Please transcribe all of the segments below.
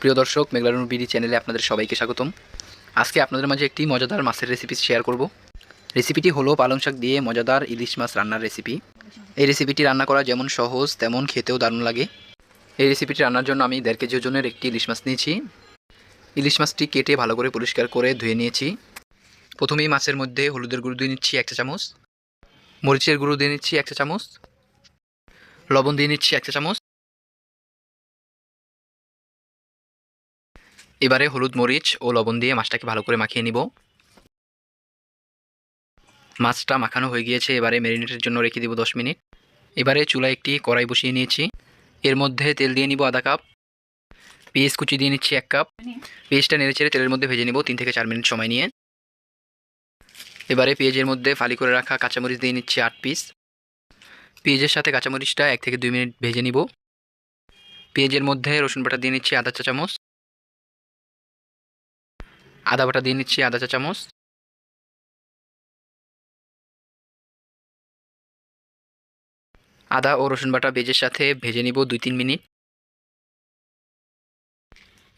প্রিয় দর্শক, মেঘলারুন বিডি চ্যানেলে আপনাদের সবাইকে স্বাগতম। আজকে আপনাদের মাঝে একটি মজাদার মাছের রেসিপি শেয়ার করব। রেসিপিটি হলো পালং শাক দিয়ে মজাদার ইলিশ মাছ রান্নার রেসিপি। এই রেসিপিটি রান্না করা যেমন সহজ তেমন খেতেও দারুণ লাগে। এই রেসিপিটি রান্নার জন্য আমি 1.5 কেজি ওজনের একটি ইলিশ মাছ নিয়েছি। ইলিশ মাছটি কেটে ভালো করে পরিষ্কার করে ধুয়ে নিয়েছি। প্রথমেই মাছের মধ্যে হলুদের গুঁড়ো দিয়ে নিচ্ছি 1 চা চামচ, মরিচের গুঁড়ো দিয়ে নিচ্ছি 1 চা চামচ, লবণ দিয়ে নিচ্ছি 1 চা চামচ। এবারে হলুদ, মরিচ ও লবণ দিয়ে মাছটাকে ভালো করে মাখিয়ে নিব। মাছটা মাখানো হয়ে গিয়েছে, এবারে ম্যারিনেটের জন্য রেখে দিব 10 মিনিট। এবারে চুলায় একটি কড়াই বসিয়ে নিয়েছি। এর মধ্যে তেল দিয়ে নিব আধা কাপ, পেঁয়াজ কুচি দিয়ে নিচ্ছি 1 কাপ। পেঁয়াজটা নেড়েচেড়ে তেলের মধ্যে ভেজে নিব 3 থেকে 4 মিনিট সময় নিয়ে। এবারে পেঁয়াজের মধ্যে ফালি করে রাখা কাঁচামরিচ দিয়ে নিচ্ছি 8 পিস। পেঁয়াজের সাথে কাঁচামরিচটা 1 থেকে 2 মিনিট ভেজে নিব। পেঁয়াজের মধ্যে রসুন বাটা দিয়ে নিচ্ছি আধা চা চামচ, আদা বাটা দিয়ে নিচ্ছি আধা চা চামচ। আদা ও রসুন বাটা পেঁয়াজের সাথে ভেজে নিব 2-3 মিনিট।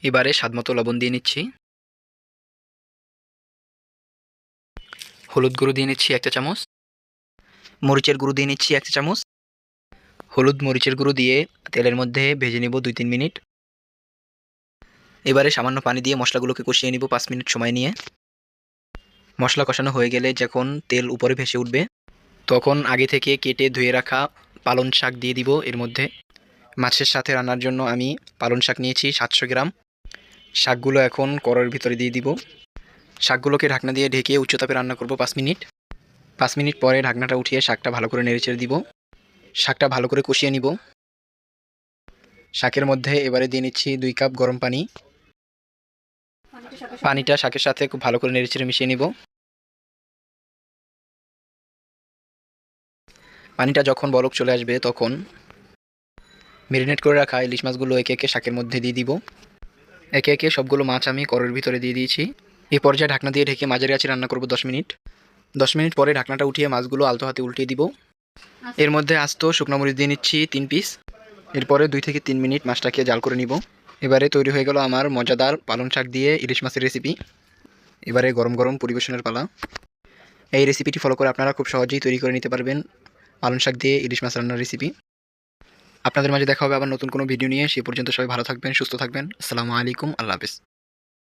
এবারে স্বাদমতো লবণ দিয়ে নিচ্ছি। হলুদ গুঁড়ো দিয়ে নিচ্ছি 1 চা চামচ, মরিচের গুঁড়ো দিয়ে নিচ্ছি 1 চা চামচ। হলুদ মরিচের গুঁড়ো দিয়ে তেলের মধ্যে ভেজে নিব 2-3 মিনিট। এবারে সামান্য পানি দিয়ে মশলাগুলোকে কষিয়ে নিব 5 মিনিট সময় নিয়ে। মশলা কষানো হয়ে গেলে যখন তেল উপরে ভেসে উঠবে, তখন আগে থেকে কেটে ধুয়ে রাখা পালং শাক দিয়ে দিব এর মধ্যে। মাছের সাথে রান্নার জন্য আমি পালং শাক নিয়েছি 700 গ্রাম। শাকগুলো এখন কড়াইয়ের ভিতরে দিয়ে দিব। শাকগুলোকে ঢাকনা দিয়ে ঢেকে উচ্চ তাপে রান্না করব 5 মিনিট। 5 মিনিট পরে ঢাকনাটা উঠিয়ে শাকটা ভালো করে নেড়েচেড়ে দিব। শাকটা ভালো করে কষিয়ে নিব। শাকের মধ্যে এবারে দিয়ে নিচ্ছি 2 কাপ গরম পানি। পানিটা শাকের সাথে খুব ভালো করে নেড়েচেড়ে মিশিয়ে নিব। পানিটা যখন বলক চলে আসবে, তখন ম্যারিনেট করে রাখা ইলিশ মাছগুলো একে একে শাকের মধ্যে দিয়ে দিব। একে একে সবগুলো মাছ আমি কড়াইয়ের ভিতরে দিয়ে দিয়েছি। এই পর্যায়ে ঢাকনা দিয়ে ঢেকে মাঝারি আঁচে রান্না করব 10 মিনিট। 10 মিনিট পরে ঢাকনাটা উঠিয়ে মাছগুলো আলতো হাতে উল্টিয়ে দিব। এর মধ্যে আস্ত শুকনো মরিচ দিয়ে নিচ্ছি 3 পিস। এরপরে 2 থেকে 3 মিনিট মাছটাকে জাল করে নিব। এবারে তৈরি হয়ে গেল আমার মজাদার পালং শাক দিয়ে ইলিশ মাছের রেসিপি। এবারে গরম গরম পরিবেশনের পালা। এই রেসিপিটি ফলো করে আপনারা খুব সহজেই তৈরি করে নিতে পারবেন পালং শাক দিয়ে ইলিশ মাছ রান্নার রেসিপি। আপনাদের মাঝে দেখা হবে আবার নতুন কোনো ভিডিও নিয়ে। সে পর্যন্ত সবাই ভালো থাকবেন, সুস্থ থাকবেন। আসসালামু আলাইকুম, আল্লাহ হাফেজ।